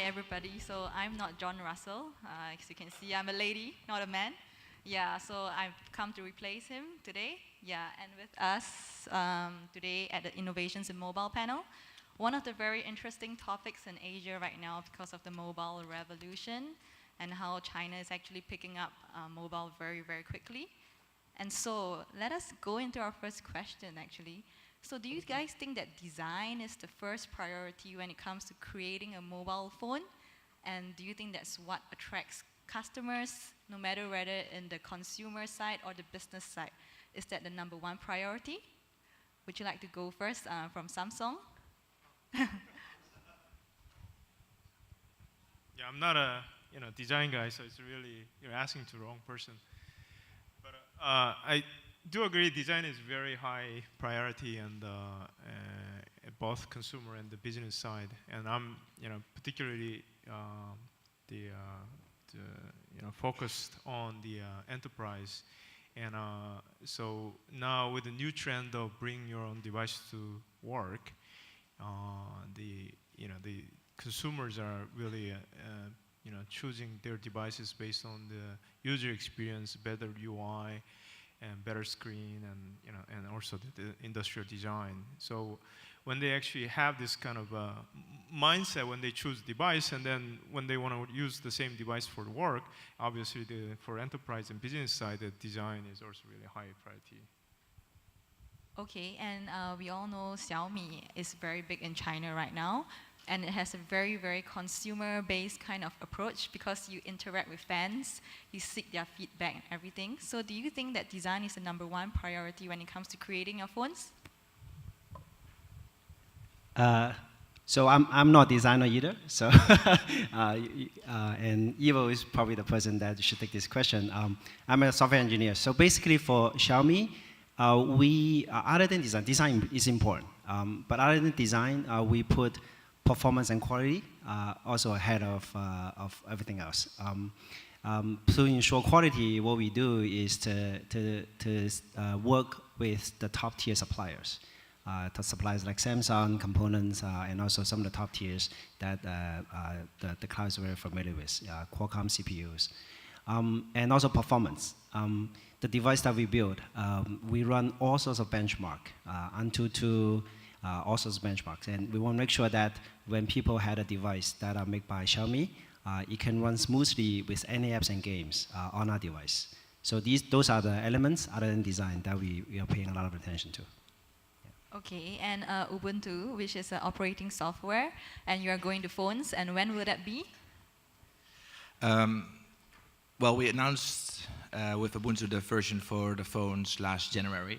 everybody. So I'm not John Russell. As you can see, I'm a lady, not a man. Yeah, so I've come to replace him today. Yeah, and with us today at the Innovations in Mobile panel, one of the very interesting topics in Asia right now because of the mobile revolution and how China is actually picking up mobile very, very quickly. And so let us go into our first question actually. So do you guys think that design is the first priority when it comes to creating a mobile phone? And do you think that's what attracts customers, no matter whether in the consumer side or the business side? Is that the number one priority? Would you like to go first from Samsung? Yeah, I'm not a design guy, so it's really you're asking to the wrong person. But I do agree design is very high priority and both consumer and the business side. And I'm particularly focused on the enterprise. And so now with the new trend of bring your own device to work, the consumers are really choosing their devices based on the user experience, better UI, and better screen, and also the industrial design. So when they actually have this kind of mindset when they choose device, and then when they want to use the same device for the work, obviously for enterprise and business side, the design is also really high priority. Okay, and we all know Xiaomi is very big in China right now, and it has a very, very consumer-based kind of approach because you interact with fans, you seek their feedback and everything. So do you think that design is the number one priority when it comes to creating your phones? So I'm not a designer either. So and Ivo is probably the person that should take this question. I'm a software engineer. So basically for Xiaomi, other than design is important. But other than design, we put performance and quality also ahead of everything else. To ensure quality, what we do is to work with the top tier suppliers. To suppliers like Samsung, components, and also some of the top tiers that the cloud is very familiar with, Qualcomm CPUs. And also performance. The device that we build, we run all sorts of benchmark, Antutu, all sorts of benchmarks. And we want to make sure that when people had a device that are made by Xiaomi, it can run smoothly with any apps and games on our device. So those are the elements other than design that we are paying a lot of attention to. Okay, and Ubuntu, which is an operating software, and you are going to phones, and when will that be? Well, we announced with Ubuntu the version for the phones last January,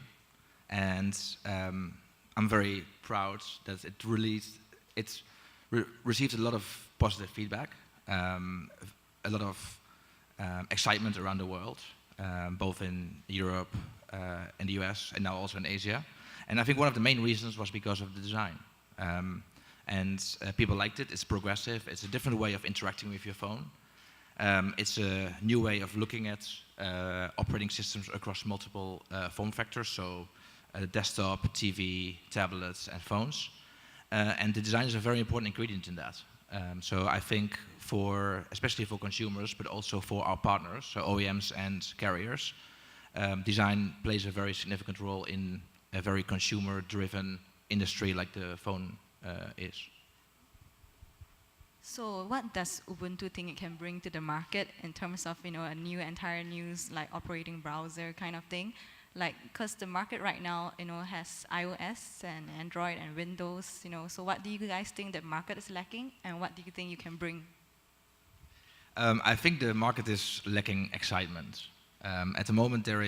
and I'm very proud that it received a lot of positive feedback, a lot of excitement around the world, both in Europe, in the US, and now also in Asia. And I think one of the main reasons was because of the design. People liked it. It's progressive. It's a different way of interacting with your phone. It's a new way of looking at operating systems across multiple form factors, so desktop, TV, tablets, and phones. And the design is a very important ingredient in that. So I think especially for consumers, but also for our partners, so OEMs and carriers, design plays a very significant role in a very consumer-driven industry like the phone is. So what does Ubuntu think it can bring to the market in terms of a entire new like operating browser kind of thing? Like, because the market right now has iOS and Android and Windows. So what do you guys think the market is lacking, and what do you think you can bring? I think the market is lacking excitement. At the moment, there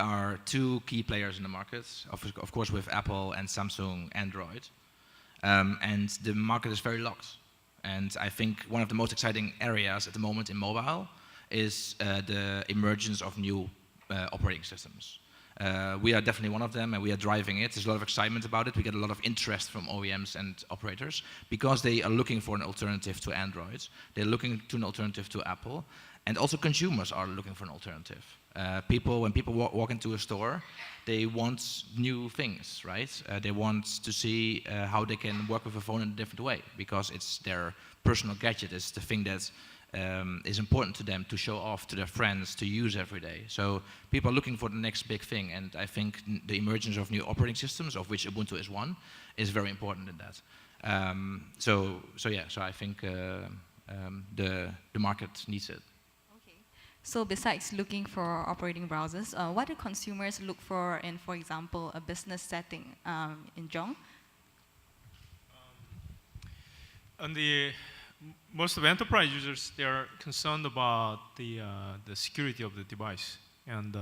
are two key players in the market, of course with Apple and Samsung Android. And the market is very locked. And I think one of the most exciting areas at the moment in mobile is the emergence of new operating systems. We are definitely one of them, and we are driving it. There's a lot of excitement about it. We get a lot of interest from OEMs and operators because they are looking for an alternative to Android. They're looking to an alternative to Apple, and also consumers are looking for an alternative. When people walk into a store, they want new things, right? They want to see how they can work with a phone in a different way because it's their personal gadget. It's the thing that is important to them to show off to their friends, to use every day. So people are looking for the next big thing, and I think the emergence of new operating systems, of which Ubuntu is one, is very important in that. So I think the market needs it. Okay. So besides looking for operating browsers, what do consumers look for in, for example, a business setting, Injong? Most of enterprise users, they are concerned about the security of the device, and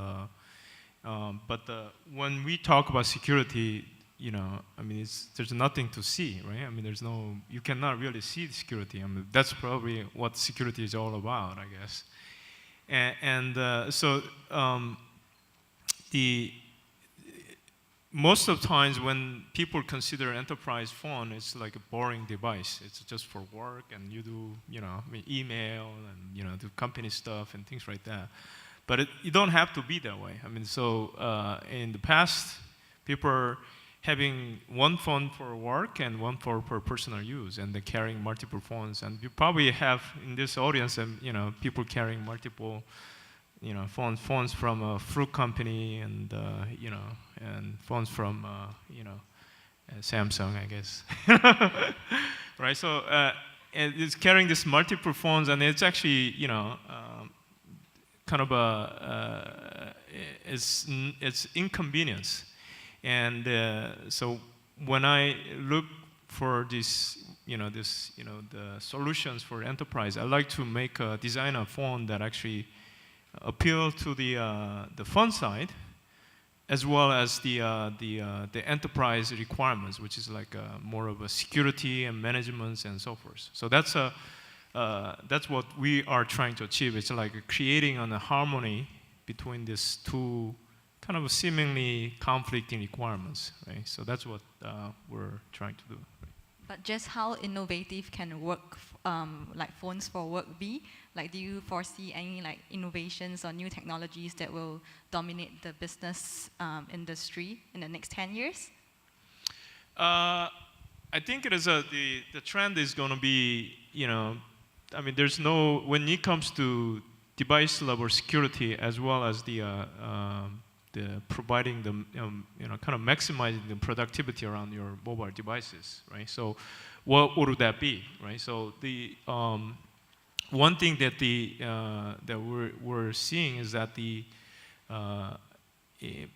when we talk about security, I mean, there's nothing to see, right? I mean, you cannot really see the security. I mean, that's probably what security is all about, I guess. Most of the times when people consider enterprise phone, it's like a boring device. It's just for work, and you do, email and do company stuff and things like that. But you don't have to be that way. I mean, in the past, people are having one phone for work and one for personal use, and they're carrying multiple phones. And you probably have in this audience, people carrying multiple, phones from a fruit company, and and phones from Samsung, I guess. Right. So and it's carrying this multiple phones, and it's actually kind of it's inconvenience. And so when I look for the solutions for enterprise, I like to design a phone that actually appeal to the fun side, as well as the enterprise requirements, which is like more of a security and management and so forth. So that's what we are trying to achieve. It's like creating a harmony between these two kind of seemingly conflicting requirements, right? So that's what we're trying to do. Right? But just how innovative can work, like phones for work be? Like, do you foresee any like innovations or new technologies that will dominate the business industry in the next 10 years? I think it is the trend is going to be, I mean, when it comes to device level security, as well as the providing the, kind of maximizing the productivity around your mobile devices, right? So what would that be, right? So the one thing that we're seeing is that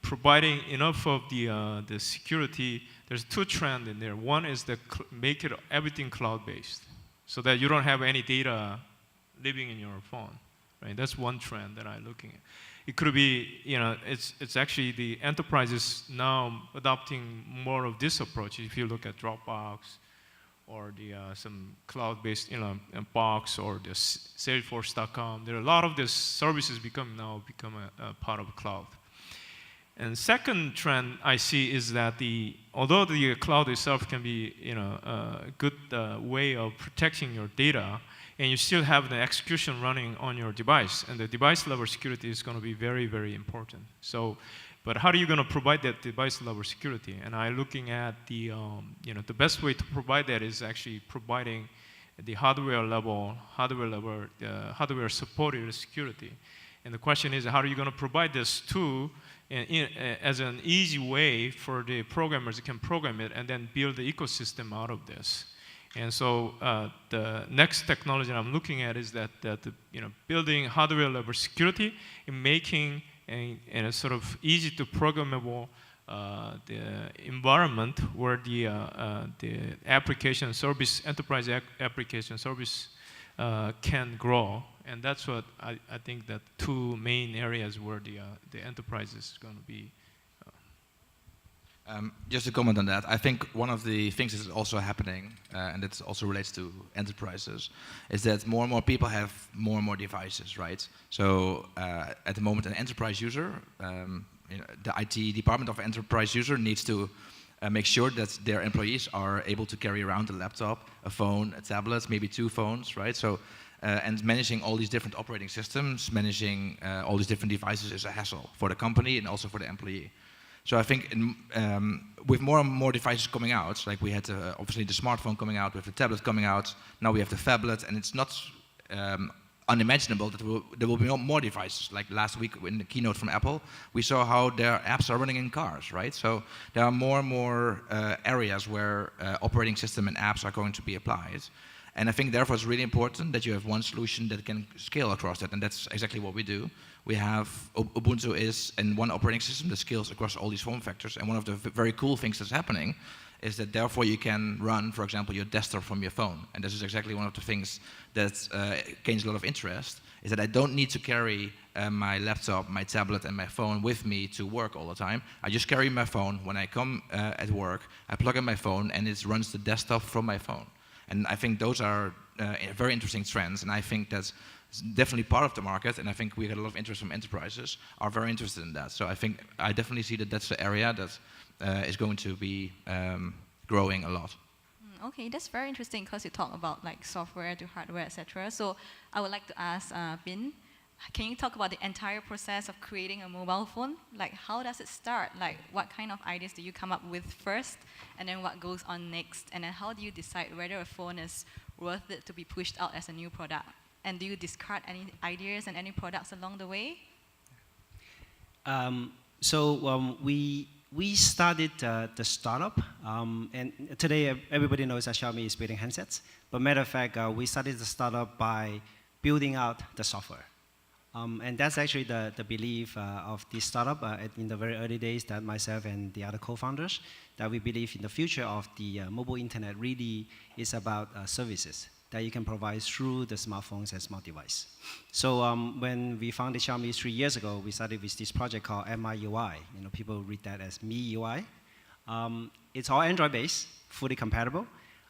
providing enough of the security, there's two trends in there. One is make everything cloud-based, so that you don't have any data living in your phone, right? That's one trend that I'm looking at. It could be, it's actually the enterprises now adopting more of this approach. If you look at Dropbox, or some cloud-based, box, or the Salesforce.com, there are a lot of these services become a part of cloud. And second trend I see is that although the cloud itself can be, a good way of protecting your data, and you still have the execution running on your device, and the device level security is going to be very, very important. So, but how are you going to provide that device level security? And I'm looking at the best way to provide that is actually providing the hardware supported security. And the question is, how are you going to provide this as an easy way for the programmers that can program it and then build the ecosystem out of this? And so the next technology I'm looking at is that building hardware level security and making a sort of easy to programmable the environment where the application service, enterprise application service can grow. And that's what I think that two main areas where the enterprise is going to be. Just to comment on that, I think one of the things that is also happening, and it also relates to enterprises, is that more and more people have more and more devices, right? So at the moment, an enterprise user the IT department of enterprise user needs to make sure that their employees are able to carry around a laptop, a phone, a tablet, maybe 2 phones, right? So, and managing all these different operating systems, managing all these different devices is a hassle for the company and also for the employee. So I think with more and more devices coming out, like we had obviously the smartphone coming out, we have the tablet coming out, now we have the phablet, and it's not unimaginable that there will be more devices. Like last week in the keynote from Apple, we saw how their apps are running in cars, right? So there are more and more areas where operating system and apps are going to be applied. And I think therefore it's really important that you have one solution that can scale across that, and that's exactly what we do. We have Ubuntu is in one operating system that scales across all these form factors, and one of the very cool things that's happening is that therefore you can run, for example, your desktop from your phone. And this is exactly one of the things that gains a lot of interest, is that I don't need to carry my laptop, my tablet, and my phone with me to work all the time. I just carry my phone. When I come at work, I plug in my phone, and it runs the desktop from my phone. And I think those are very interesting trends, and I think that's definitely part of the market, and I think we get a lot of interest from enterprises are very interested in that. So I definitely see that that's the area that is going to be growing a lot. Okay, that's very interesting because you talk about like software to hardware, etc. So I would like to ask Bin, can you talk about the entire process of creating a mobile phone? Like how does it start? Like what kind of ideas do you come up with first, and then what goes on next? And then how do you decide whether a phone is worth it to be pushed out as a new product? And do you discard any ideas and any products along the way? We started the startup, and today everybody knows that Xiaomi is building handsets. But matter of fact, we started the startup by building out the software. And that's actually the belief of this startup in the very early days, that myself and the other co-founders, that we believe in the future of the mobile internet really is about services that you can provide through the smartphones and smart device. So when we founded Xiaomi 3 years ago, we started with this project called MIUI. People read that as MIUI. It's all Android-based, fully compatible.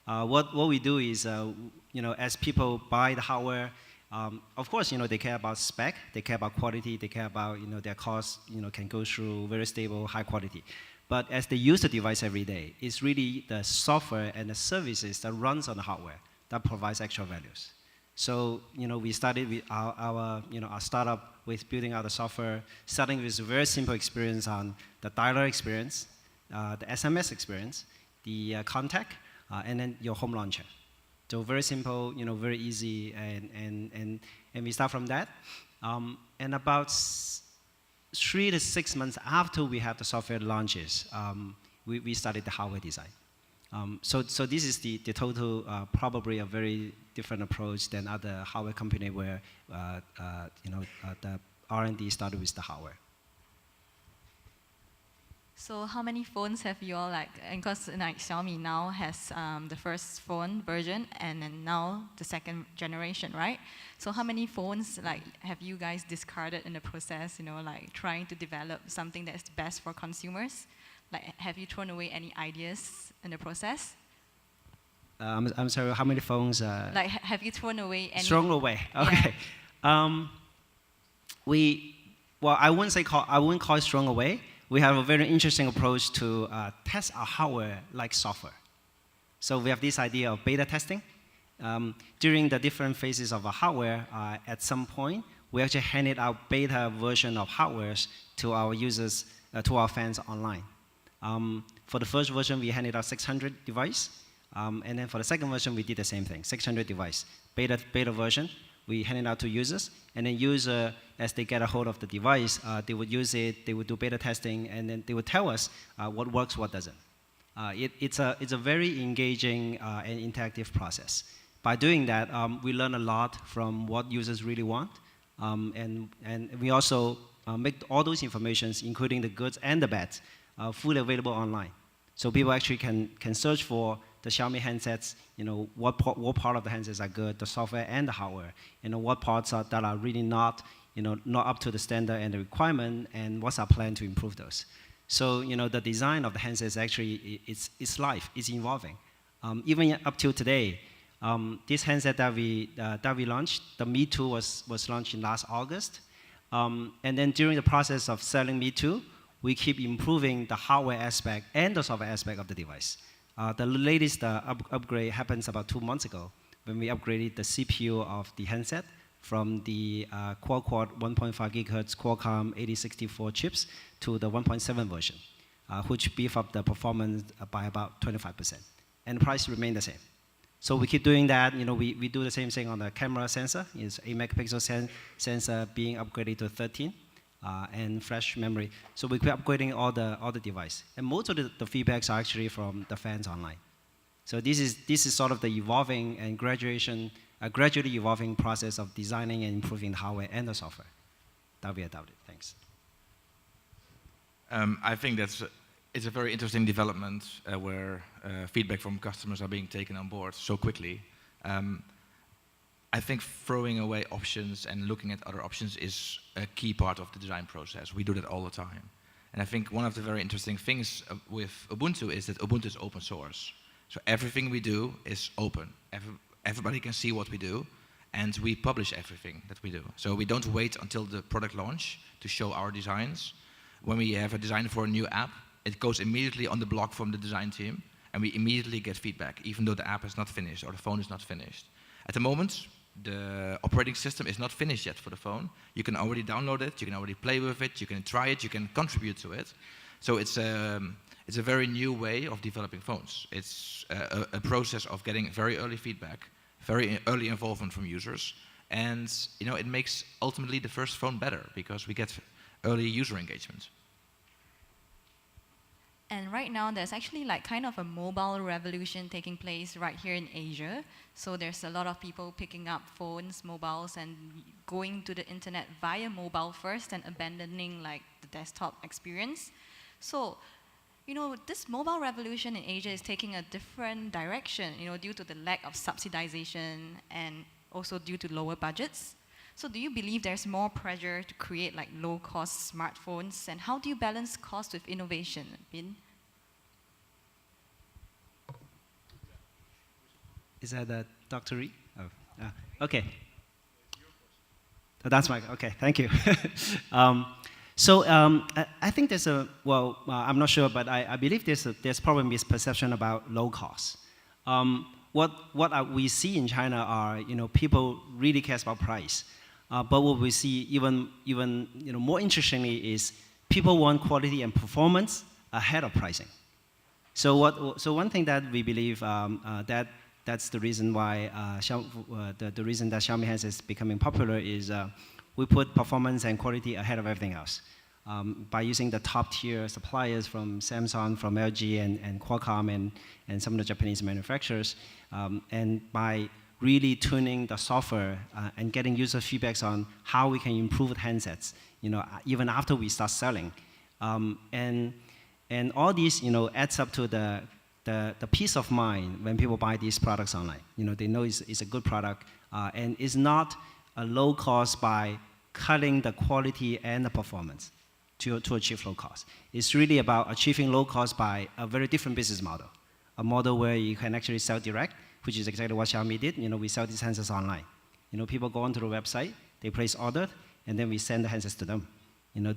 What we do is, as people buy the hardware, of course, they care about spec, they care about quality, they care about, their cost, can go through very stable, high quality. But as they use the device every day, it's really the software and the services that runs on the hardware that provides extra values. So, we started with our startup with building out the software, starting with a very simple experience on the dialer experience, the SMS experience, the contact, and then your home launcher. So very simple, very easy, and we start from that. And about 3 to 6 months after we have the software launches, we started the hardware design. So this is the total, probably a very different approach than other hardware company where the R&D started with the hardware. So how many phones have you all and because Xiaomi now has the first phone version and then now the second generation, right? So how many phones have you guys discarded in the process, trying to develop something that is best for consumers? Have you thrown away any ideas in the process? I'm sorry, how many phones? Have you thrown away any? Thrown away, okay. Yeah. I wouldn't call it thrown away. We have a very interesting approach to test our hardware like software. So we have this idea of beta testing. During the different phases of our hardware, at some point, we actually handed out beta version of hardware to our users, to our fans online. For the first version, we handed out 600 device. And then for the second version, we did the same thing, 600 device. Beta version, we handed out to users. And then user, as they get a hold of the device, they would use it, they would do beta testing, and then they would tell us what works, what doesn't. It's a very engaging and interactive process. By doing that, we learn a lot from what users really want. And we also make all those informations, including the goods and the bads, fully available online. So people actually can search for the Xiaomi handsets, what part of the handsets are good, the software and the hardware, what parts that are really not up to the standard and the requirement, and what's our plan to improve those. So, the design of the handsets actually, it's live, it's evolving. Even up till today, this handset that we launched, the Me Too was launched in last August. And then during the process of selling Me Too, we keep improving the hardware aspect and the software aspect of the device. The latest upgrade happens about 2 months ago when we upgraded the CPU of the handset from the quad 1.5 gigahertz Qualcomm 8064 chips to the 1.7 version, which beef up the performance by about 25%. And the price remained the same. So we keep doing that. We do the same thing on the camera sensor. It's 8 megapixel sensor being upgraded to 13, and flash memory. So we keep upgrading all the device. And most of the feedbacks are actually from the fans online. So this is sort of the evolving and gradually evolving process of designing and improving the hardware and the software that we adopted. Thanks. I think it's a very interesting development where feedback from customers are being taken on board so quickly. I think throwing away options and looking at other options is a key part of the design process. We do that all the time. And I think one of the very interesting things with Ubuntu is that Ubuntu is open source. So everything we do is open. Everybody can see what we do, and we publish everything that we do. So we don't wait until the product launch to show our designs. When we have a design for a new app, it goes immediately on the blog from the design team, and we immediately get feedback, even though the app is not finished or the phone is not finished. At the moment, the operating system is not finished yet for the phone. You can already download it, you can already play with it, you can try it, you can contribute to it. So it's a very new way of developing phones. It's a process of getting very early feedback, very early involvement from users, and it makes ultimately the first phone better because we get early user engagement. And right now, there's actually like kind of a mobile revolution taking place right here in Asia. So there's a lot of people picking up phones, mobiles, and going to the internet via mobile first and abandoning like the desktop experience. So, this mobile revolution in Asia is taking a different direction, due to the lack of subsidization and also due to lower budgets. So do you believe there's more pressure to create like low-cost smartphones? And how do you balance cost with innovation, Bin? Is that Dr. Rhee? Oh, okay. That's my, okay, thank you. I think there's I'm not sure, but I believe there's probably misperception about low cost. What we see in China are, people really care about price. But what we see even more interestingly is people want quality and performance ahead of pricing. So one thing that we believe that's the reason why the reason that Xiaomi hands is becoming popular is we put performance and quality ahead of everything else. By using the top tier suppliers from Samsung, from LG and Qualcomm and some of the Japanese manufacturers, and by really tuning the software and getting user feedbacks on how we can improve the handsets, even after we start selling. And all these, adds up to the peace of mind when people buy these products online. They know it's a good product, and it's not a low cost by cutting the quality and the performance to achieve low cost. It's really about achieving low cost by a very different business model, a model where you can actually sell direct, which is exactly what Xiaomi did. We sell these handsets online. People go onto the website, they place order, and then we send the handsets to them.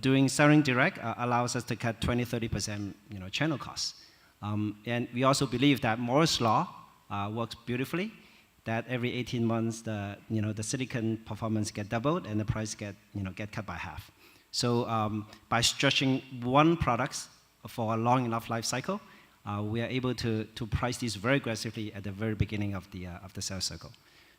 Doing selling direct allows us to cut 20-30% channel costs. And we also believe that Moore's law works beautifully. That every 18 months the silicon performance get doubled and the price get cut by half. So by stretching one product for a long enough life cycle, we are able to price these very aggressively at the very beginning of the sales cycle.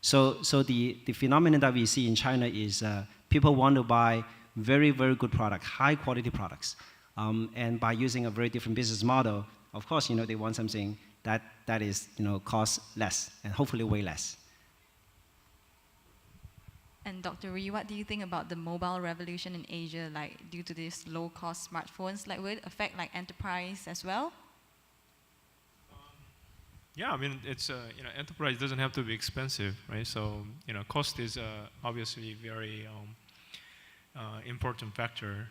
So the phenomenon that we see in China is people want to buy very, very good products, high quality products. And by using a very different business model, of course, they want something that is, cost less and hopefully way less. And Dr. Rhee, what do you think about the mobile revolution in Asia, like due to these low-cost smartphones? Like, will it affect like enterprise as well? Yeah, I mean, it's enterprise doesn't have to be expensive, right? So cost is obviously very important factor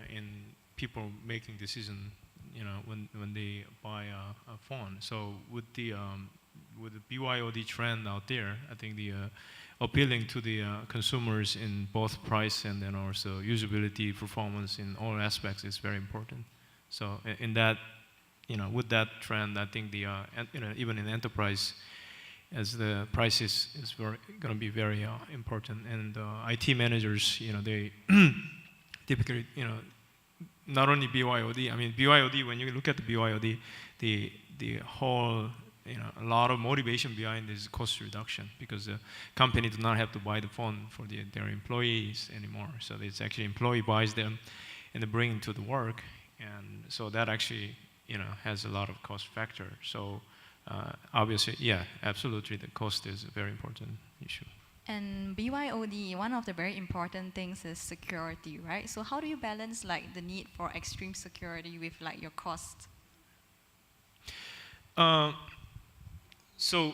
in people making decision. When they buy a phone. So with the BYOD trend out there, I think appealing to the consumers in both price and then also usability, performance in all aspects is very important. So in that, with that trend, I think the even in enterprise, as the price is going to be very important, and IT managers, they typically, not only BYOD. I mean, BYOD. When you look at the BYOD, the whole, a lot of motivation behind is cost reduction, because the company does not have to buy the phone for their employees anymore. So it's actually employee buys them, and they bring it to the work, and so that actually, has a lot of cost factor. So obviously, yeah, absolutely, the cost is a very important issue. And BYOD, one of the very important things is security, right? So how do you balance like the need for extreme security with like your cost? So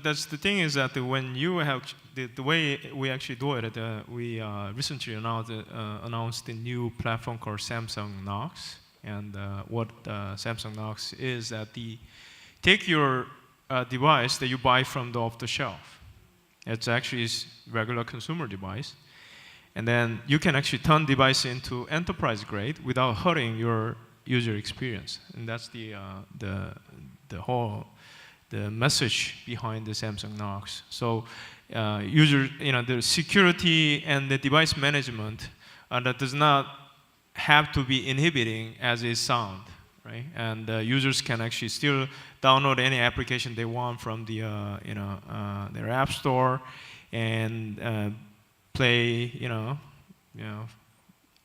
that's the thing, is that when you have the way we actually do it, we recently announced a new platform called Samsung Knox, and what Samsung Knox is that take your device that you buy from the off the shelf. It's actually a regular consumer device, and then you can actually turn device into enterprise grade without hurting your user experience, and that's the message behind the Samsung Knox. So the security and the device management that does not have to be inhibiting as is sound, right? And users can actually still download any application they want from their app store and play,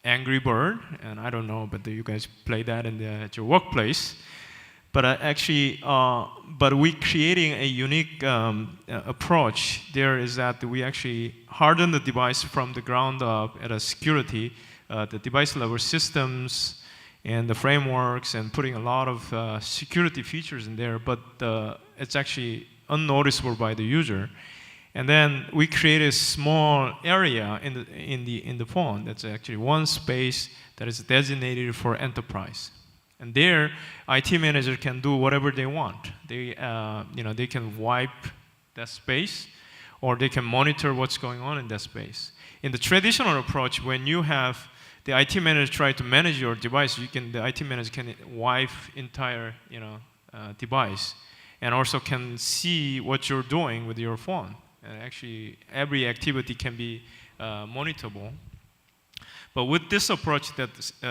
Angry Bird, and I don't know, but you guys play that at your workplace. But but we creating a unique approach there, is that we actually harden the device from the ground up at a security, the device level systems and the frameworks, and putting a lot of security features in there, but it's actually unnoticeable by the user. And then we create a small area in the phone that's actually one space that is designated for enterprise. And there, IT manager can do whatever they want. They can wipe that space, or they can monitor what's going on in that space. In the traditional approach, when you have the IT manager try to manage your device, the IT manager can wipe entire device, and also can see what you're doing with your phone. Actually, every activity can be monitorable. But with this approach that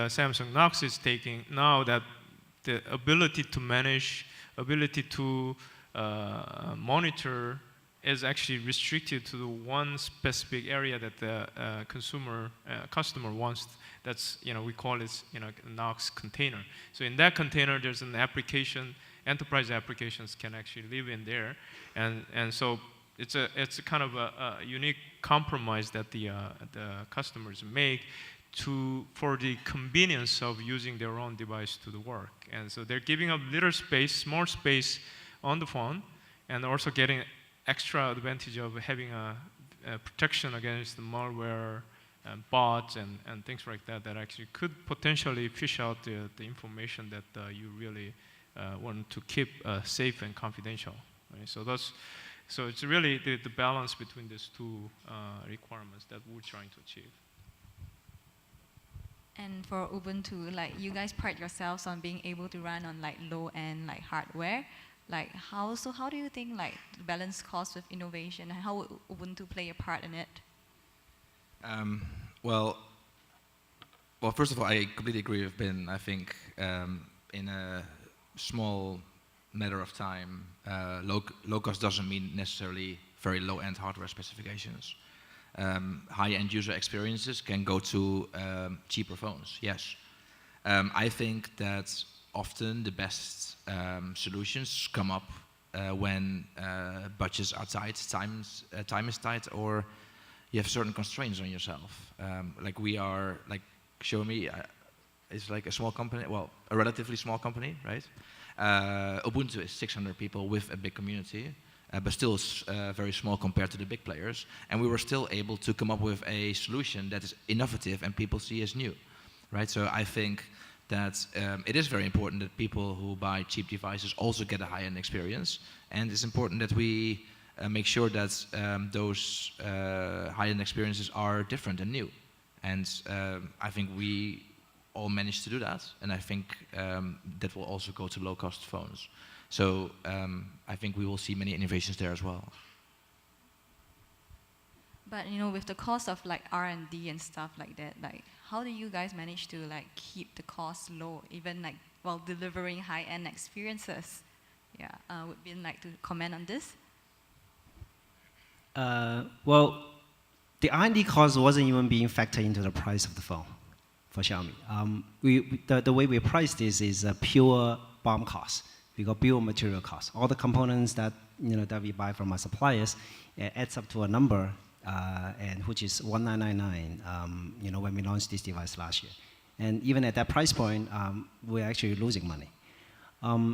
Samsung Knox is taking now, that the ability to manage, ability to monitor is actually restricted to the one specific area that the customer wants. That's, we call it, Knox container. So in that container, there's an application, enterprise applications can actually live in there, and so it's a kind of a unique compromise that the customers make for the convenience of using their own device to the work. And so they're giving up little space, small space on the phone, and also getting extra advantage of having a protection against the malware and bots and things like that actually could potentially fish out the information that you really want to keep safe and confidential. Right? So it's really the balance between these two requirements that we're trying to achieve. And for Ubuntu, like you guys pride yourselves on being able to run on like low-end like hardware. Like how do you think like balance cost with innovation? How would Ubuntu play a part in it? Well, first of all, I completely agree with Ben. I think in a small matter of time, low cost doesn't mean necessarily very low-end hardware specifications. High-end user experiences can go to cheaper phones, yes. I think that often the best solutions come up when budgets are tight, time is tight, or you have certain constraints on yourself. Like Xiaomi is like a small company, well, a relatively small company, right? Ubuntu is 600 people with a big community. But still very small compared to the big players. And we were still able to come up with a solution that is innovative and people see as new, right? So I think that it is very important that people who buy cheap devices also get a high-end experience, and it's important that we make sure that those high-end experiences are different and new. And I think we all managed to do that, and I think that will also go to low-cost phones. So I think we will see many innovations there as well. But you know, with the cost of like R&D and stuff like that, like how do you guys manage to like keep the cost low, even like while delivering high-end experiences? Yeah, would Ben like to comment on this? Well, the R&D cost wasn't even being factored into the price of the phone for Xiaomi. The way we price this is a pure BOM cost. We got bill of material cost. All the components that that we buy from our suppliers, it adds up to a number, and which is 1999. When we launched this device last year, and even at that price point, we're actually losing money.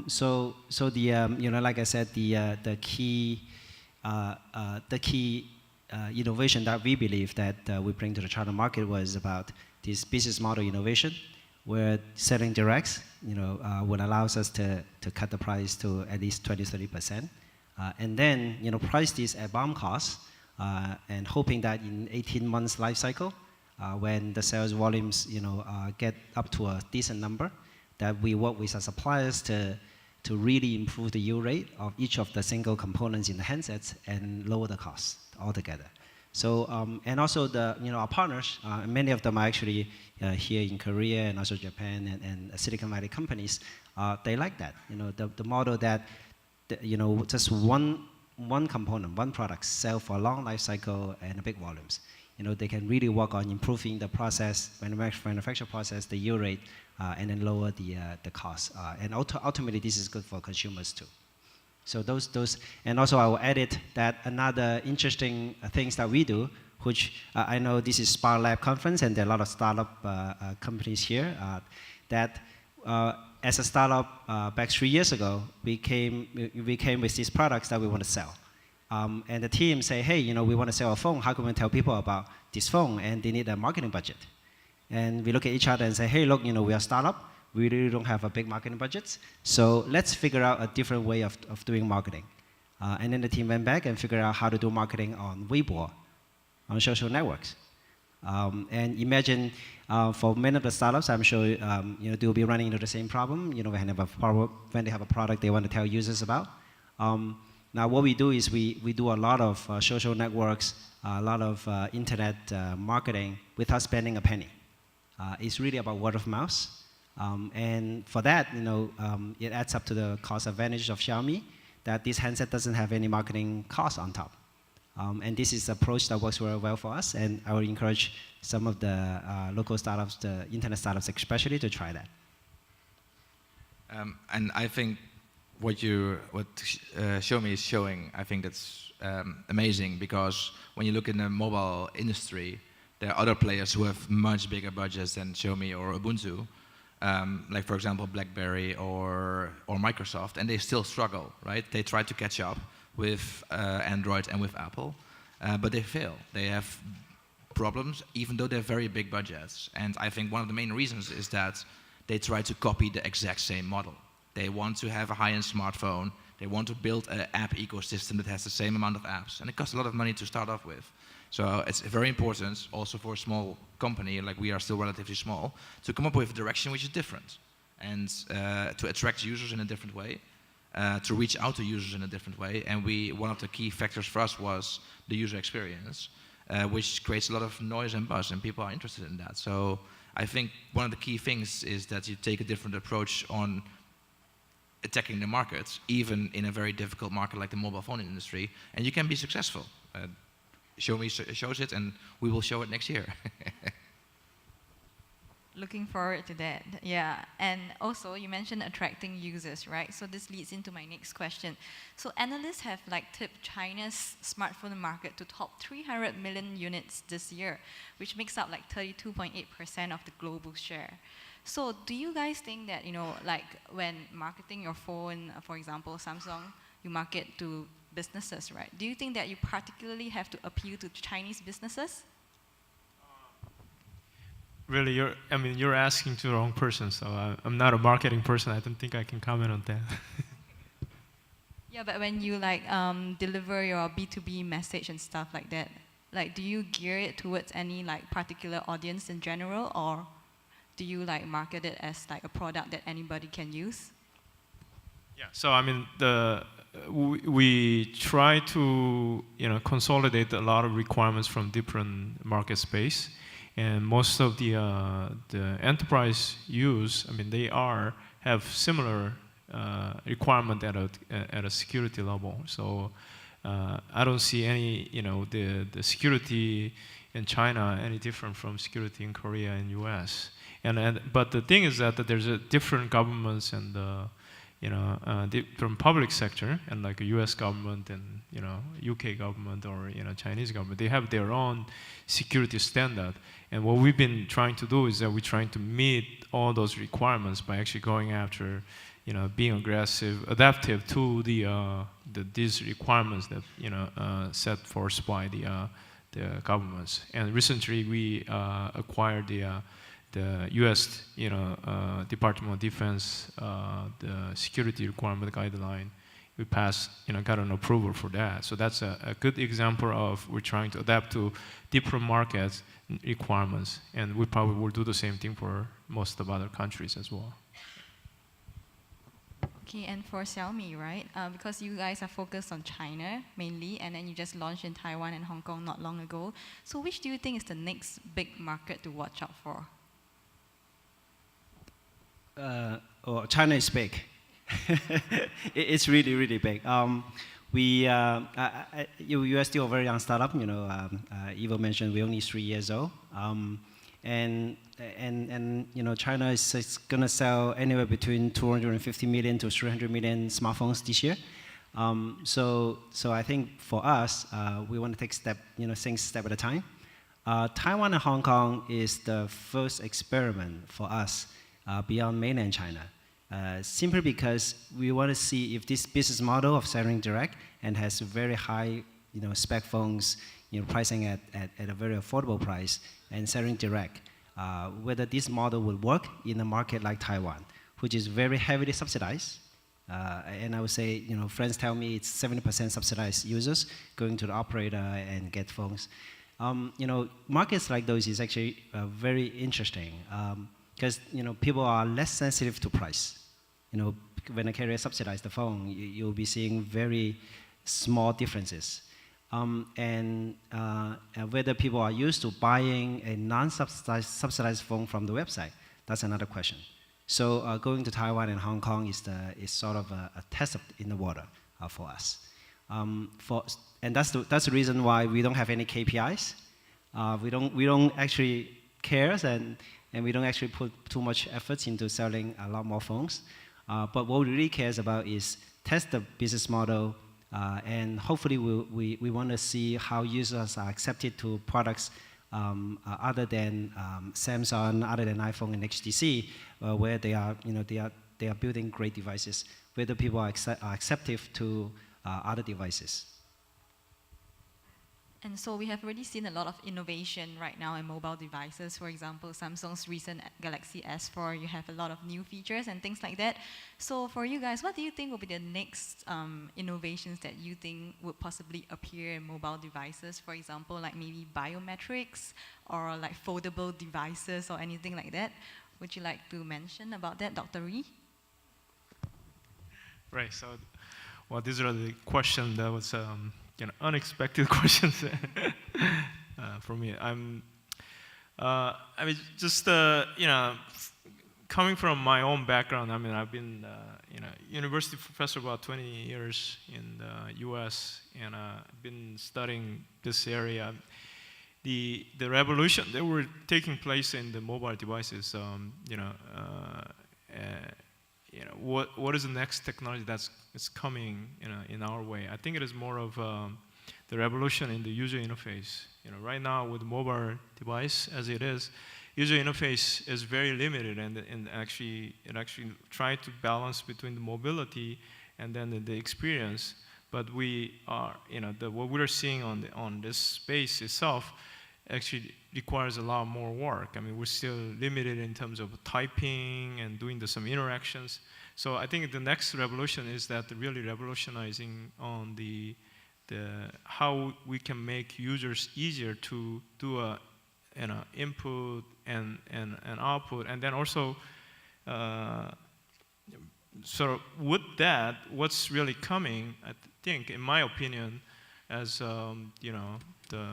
So the like I said, the key innovation that we believe that we bring to the China market was about this business model innovation, where selling directs, would allows us to cut the price to at least 20-30%, and then price this at BOM cost, and hoping that in 18 months life cycle, when the sales volumes get up to a decent number, that we work with our suppliers to really improve the yield rate of each of the single components in the handsets and lower the cost altogether. So and also our partners, many of them are actually here in Korea and also Japan and Silicon Valley companies. They like that, the model that just one component, one product sell for a long life cycle and big volumes. They can really work on improving the process, manufacture process, the yield rate, and then lower the cost. And ultimately, this is good for consumers too. So those, and also I will edit that another interesting things that we do, which I know this is Spark Lab conference, and there are a lot of startup companies here. That as a startup back 3 years ago, we came with these products that we want to sell. And the team say, hey, we want to sell a phone. How can we tell people about this phone? And they need a marketing budget. And we look at each other and say, hey, look, we are a startup. We really don't have a big marketing budget. So let's figure out a different way of doing marketing. And then the team went back and figured out how to do marketing on Weibo, on social networks. And imagine for many of the startups, I'm sure they will be running into the same problem. When they have a product they want to tell users about. Now what we do is we do a lot of social networks, a lot of internet marketing without spending a penny. It's really about word of mouth. And for that, it adds up to the cost advantage of Xiaomi, that this handset doesn't have any marketing cost on top. And this is the approach that works very well for us, and I would encourage some of the local startups, the internet startups especially, to try that. And I think what Xiaomi is showing, I think that's amazing, because when you look in the mobile industry, there are other players who have much bigger budgets than Xiaomi or Ubuntu, like for example BlackBerry or Microsoft, and they still struggle, right? They try to catch up with Android and with Apple, but they fail. They have problems, even though they're very big budgets. And I think one of the main reasons is that they try to copy the exact same model. They want to have a high-end smartphone. They want to build an app ecosystem that has the same amount of apps, and it costs a lot of money to start off with. So it's very important, also for a small company, like we are still relatively small, to come up with a direction which is different, and to attract users in a different way, to reach out to users in a different way. And one of the key factors for us was the user experience, which creates a lot of noise and buzz, and people are interested in that. So I think one of the key things is that you take a different approach on attacking the market, even in a very difficult market like the mobile phone industry, and you can be successful. Xiaomi shows it, and we will show it next year. Looking forward to that. Yeah, and also you mentioned attracting users, right? So this leads into my next question. So analysts have tipped China's smartphone market to top 300 million units this year, which makes up 32.8% of the global share. So do you guys think that, when marketing your phone, for example, Samsung, you market to businesses, right? Do you think that you particularly have to appeal to Chinese businesses? really, you're asking to the wrong person. So I'm not a marketing person. I don't think I can comment on that. Yeah, but when you like deliver your B2B message and stuff like that, like do you gear it towards any like particular audience in general, or do you like market it as like a product that anybody can use? Yeah. So I mean, we try to consolidate a lot of requirements from different market space, and most of the enterprise use, I mean, they have similar requirement at a security level. So I don't see any the security in China any different from security in Korea and U.S. But the thing is that there's different governments and from public sector, and like a U.S. government and UK government or Chinese government, they have their own security standard. And what we've been trying to do is that we're trying to meet all those requirements by actually going after, being aggressive, adaptive to these requirements that set forth by the governments. And recently we acquired the U.S. Department of Defense, the security requirement guideline. We passed, got an approval for that. So that's a good example of we're trying to adapt to different markets requirements, and we probably will do the same thing for most of other countries as well. Okay, and for Xiaomi, right? Because you guys are focused on China mainly, and then you just launched in Taiwan and Hong Kong not long ago. So which do you think is the next big market to watch out for? China is big. It's really, really big. You are still a very young startup. Ivo mentioned we're only 3 years old. And China is going to sell anywhere between 250 million to 300 million smartphones this year. So I think for us, we want to take things step at a time. Taiwan and Hong Kong is the first experiment for us beyond mainland China. Simply because we want to see if this business model of selling direct and has very high spec phones, pricing at a very affordable price and selling direct, whether this model will work in a market like Taiwan, which is very heavily subsidized. And I would say, friends tell me it's 70% subsidized users going to the operator and get phones. Markets like those is actually very interesting because people are less sensitive to price. When a carrier subsidizes the phone, you'll be seeing very small differences. And whether people are used to buying a non-subsidized phone from the website, that's another question. So going to Taiwan and Hong Kong is sort of a test in the water for us. And that's the reason why we don't have any KPIs. We don't actually care, and we don't actually put too much effort into selling a lot more phones. But what we really cares about is test the business model, and hopefully we want to see how users are accepted to products other than Samsung, other than iPhone and HTC, where they are building great devices. Whether people are acceptive to other devices. And so we have already seen a lot of innovation right now in mobile devices. For example, Samsung's recent Galaxy S4, you have a lot of new features and things like that. So for you guys, what do you think will be the next innovations that you think would possibly appear in mobile devices? For example, like maybe biometrics or like foldable devices or anything like that. Would you like to mention about that, Dr. Rhee? Right, so, well, these are the questions that was unexpected questions for me. I mean, just coming from my own background. I mean, I've been university professor about 20 years in the U.S. and I've been studying this area. The revolution that were taking place in the mobile devices. What is the next technology that's coming in our way? I think it is more of the revolution in the user interface. Right now with the mobile device as it is, user interface is very limited, and it actually try to balance between the mobility and then the experience. But we are, what we're seeing on this space itself actually requires a lot more work. I mean, we're still limited in terms of typing and doing some interactions. So I think the next revolution is that really revolutionizing on the how we can make users easier to do a input and output, and then also sort of with that, what's really coming, I think, in my opinion, as you know, the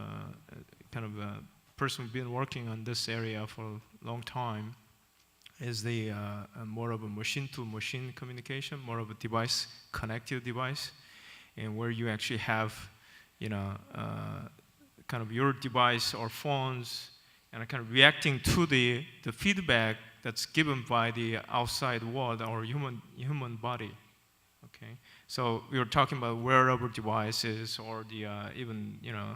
kind of person who's been working on this area for a long time, is the more of a machine-to-machine communication, more of a device, connected device, and where you actually have, you know, kind of your device or phones, and kind of reacting to the feedback that's given by the outside world or human body. Okay, so we were talking about wearable devices, or the even, you know,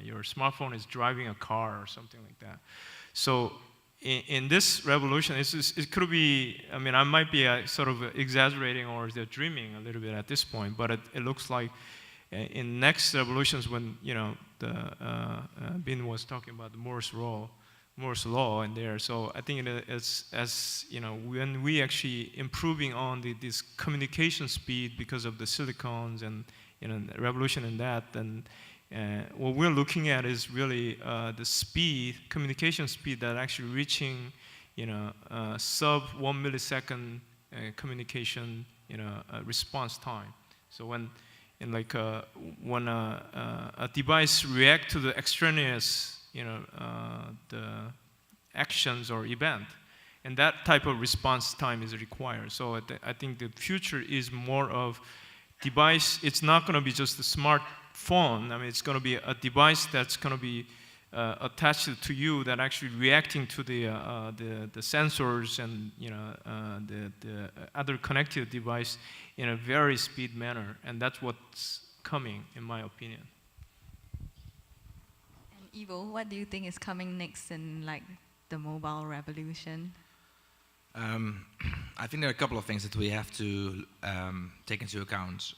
your smartphone is driving a car or something like that. So in this revolution, it could be, I mean, I might be sort of exaggerating or dreaming a little bit at this point, but it looks like in next revolutions, when, you know, Bin was talking about the Moore's law in there. So I think it's, as you know, when we actually improving on this communication speed because of the silicons and, you know, revolution in that, then what we're looking at is really the speed, communication speed, that actually reaching, you know, sub 1 millisecond communication, you know, response time. So when a device react to the extraneous, you know, the actions or event, and that type of response time is required. So I think the future is more of device. It's not going to be just a smartphone. I mean, it's going to be a device that's going to be attached to you, that actually reacting to the sensors and, you know, the other connected device in a very speed manner, and that's what's coming, in my opinion. And Ivo, what do you think is coming next in like the mobile revolution? I think there are a couple of things that we have to take into account.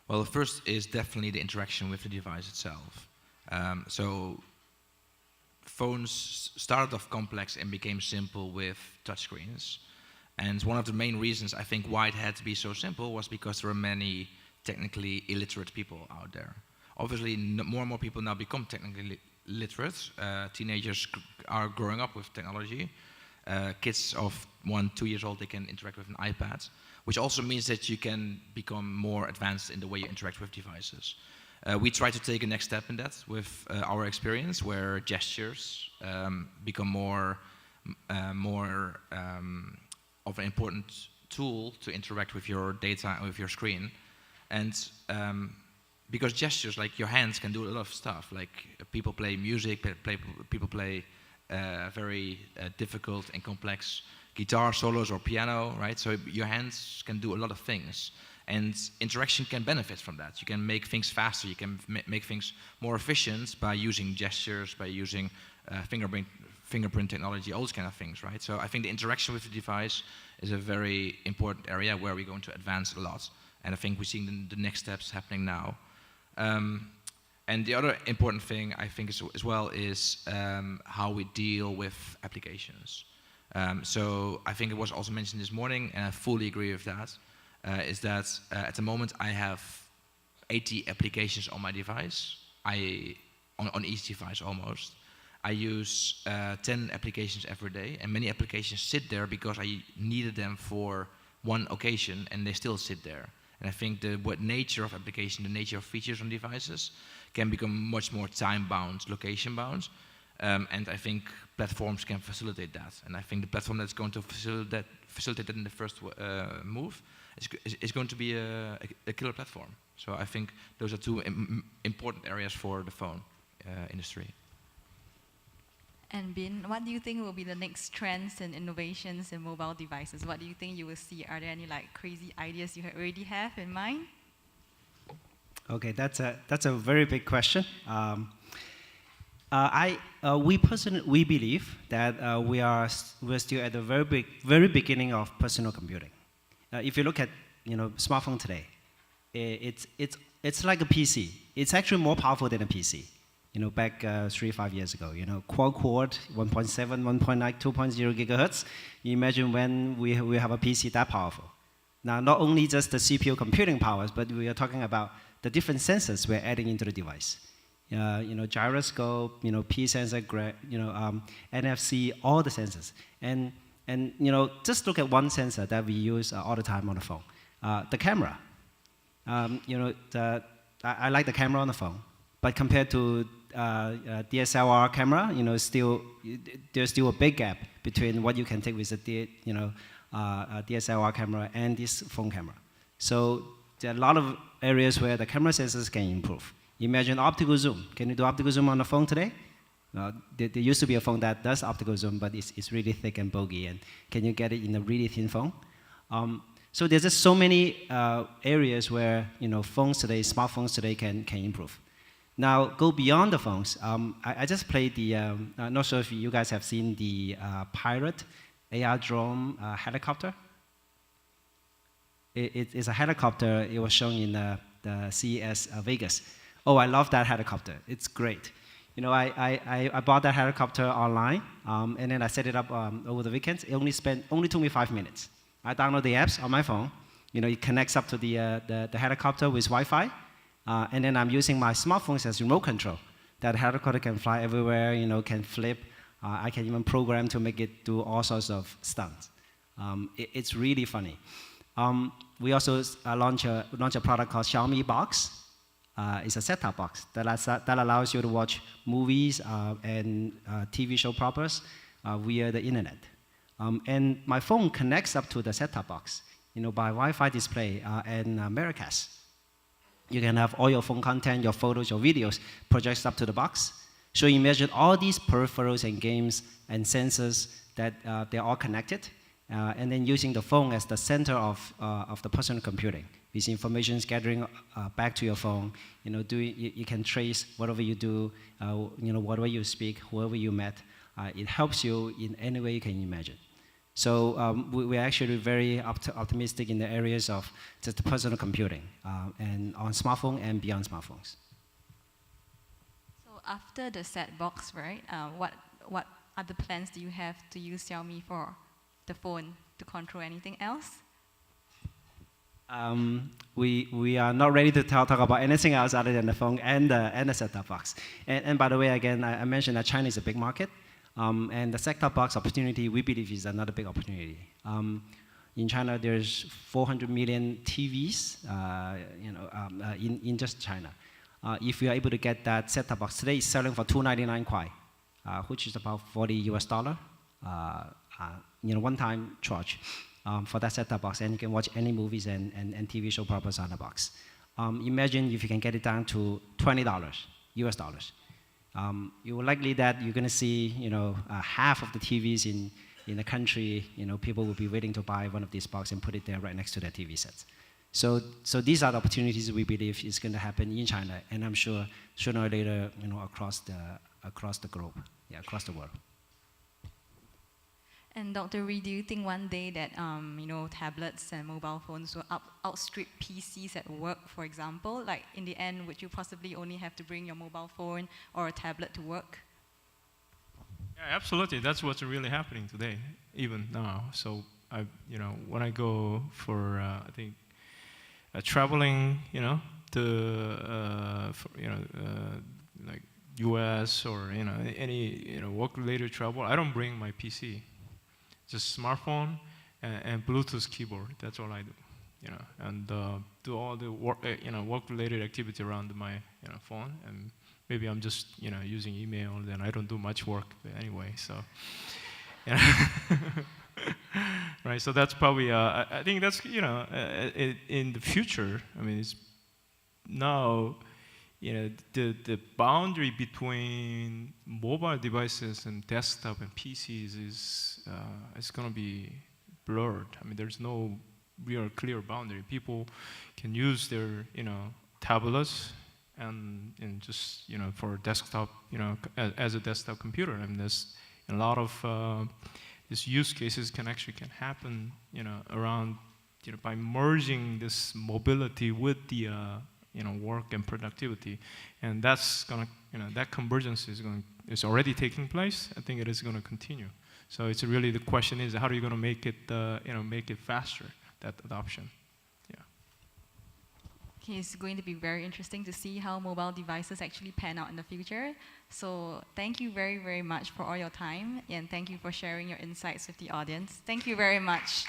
Well, the first is definitely the interaction with the device itself. So phones started off complex and became simple with touchscreens. And one of the main reasons, I think, why it had to be so simple was because there were many technically illiterate people out there. Obviously, more and more people now become technically literate. Teenagers are growing up with technology. Kids of 1, 2 years old, they can interact with an iPad, which also means that you can become more advanced in the way you interact with devices. We try to take a next step in that with our experience, where gestures become more of an important tool to interact with your data and with your screen. And because gestures, like your hands, can do a lot of stuff. Like people play music, people play very difficult and complex guitar solos or piano, right? So your hands can do a lot of things. And interaction can benefit from that. You can make things faster, you can make things more efficient by using gestures, by using fingerprint technology, all those kind of things, right? So I think the interaction with the device is a very important area where we're going to advance a lot. And I think we're seeing the next steps happening now. And the other important thing, I think, as well, is how we deal with applications. So I think it was also mentioned this morning, and I fully agree with that, is that at the moment I have 80 applications on my device, on each device almost. I use 10 applications every day, and many applications sit there because I needed them for one occasion, and they still sit there. And I think the nature of application, the nature of features on devices can become much more time-bound, location-bound, and I think platforms can facilitate that. And I think the platform that's going to facilitate that in the first move is going to be a killer platform. So I think those are two important areas for the phone industry. And Bin, what do you think will be the next trends and innovations in mobile devices? What do you think you will see? Are there any like crazy ideas you already have in mind? Okay, that's a very big question. We believe that we're still at the very beginning of personal computing. If you look at smartphone today, it's like a PC. It's actually more powerful than a PC. back 3-5 years ago. Quad-core, 1.7, 1.9, 2.0 gigahertz. You imagine when we have a PC that powerful. Now, not only just the CPU computing powers, but we are talking about the different sensors we're adding into the device. Gyroscope, P sensor, NFC, all the sensors. And just look at one sensor that we use all the time on the phone, the camera. I like the camera on the phone, but compared to DSLR camera, there's still a big gap between what you can take with a DSLR camera and this phone camera. So there are a lot of areas where the camera sensors can improve. Imagine optical zoom. Can you do optical zoom on the phone today? There used to be a phone that does optical zoom, but it's really thick and bulky. And can you get it in a really thin phone? So there's just so many areas where phones today, smartphones today can improve. Now go beyond the phones. I just played the. Not sure if you guys have seen the Pirate AR drone helicopter. It's a helicopter. It was shown in the CES Vegas. Oh, I love that helicopter. It's great. I bought that helicopter online, and then I set it up over the weekends. It only took me 5 minutes. I download the apps on my phone. It connects up to the helicopter with Wi-Fi, and then I'm using my smartphones as remote control. That helicopter can fly everywhere. Can flip. I can even program to make it do all sorts of stunts. It's really funny. We also launch a product called Xiaomi Box. It's a set-top box that allows you to watch movies and TV show properties via the internet. And my phone connects up to the set-top box, by Wi-Fi display and Miracast. You can have all your phone content, your photos, your videos projects up to the box. So imagine all these peripherals and games and sensors that they're all connected, and then using the phone as the center of the personal computing. This information is gathering back to your phone. You can trace whatever you do, whatever you speak, whoever you met. It helps you in any way you can imagine. So we're actually very optimistic in the areas of just the personal computing and on smartphone and beyond smartphones. So after the set box, right? What other plans do you have to use Xiaomi for the phone to control anything else? We are not ready to talk about anything else other than the phone and the set-top box. And by the way, again, I mentioned that China is a big market, and the set-top box opportunity we believe is another big opportunity. In China, there's 400 million TVs, in just China. If we are able to get that set-top box today, it's selling for 299 kwai, which is about $40 US, one-time charge. For that set-top box, and you can watch any movies and TV show properties on the box. Imagine if you can get it down to $20 US dollars. You will likely that you're going to see, half of the TVs in the country, people will be waiting to buy one of these boxes and put it there right next to their TV sets. So these are the opportunities we believe is going to happen in China, and I'm sure sooner or later, across the globe, across the world. And Dr. Rhee, do you think one day that tablets and mobile phones will outstrip PCs at work, for example? Like in the end, would you possibly only have to bring your mobile phone or a tablet to work? Yeah, absolutely. That's what's really happening today, even now. So when I go for traveling, like U.S. or any work-related travel, I don't bring my PC. Just smartphone and Bluetooth keyboard. That's all I do, and do all the work, work-related activity around my, phone. And maybe I'm just, using email. Then I don't do much work anyway. So, right. So that's probably. I think that's in the future. I mean, it's now. The boundary between mobile devices and desktop and PCs is going to be blurred. I mean, there's no real clear boundary. People can use their, tablets and just, for desktop, as a desktop computer. I mean, there's a lot of these use cases can happen, around, by merging this mobility with the work and productivity, and that's gonna, that convergence is already taking place. I think it is gonna continue. So it's really, the question is, how are you gonna make it, make it faster, that adoption? Yeah. Okay, it's going to be very interesting to see how mobile devices actually pan out in the future. So thank you very, very much for all your time, and thank you for sharing your insights with the audience. Thank you very much.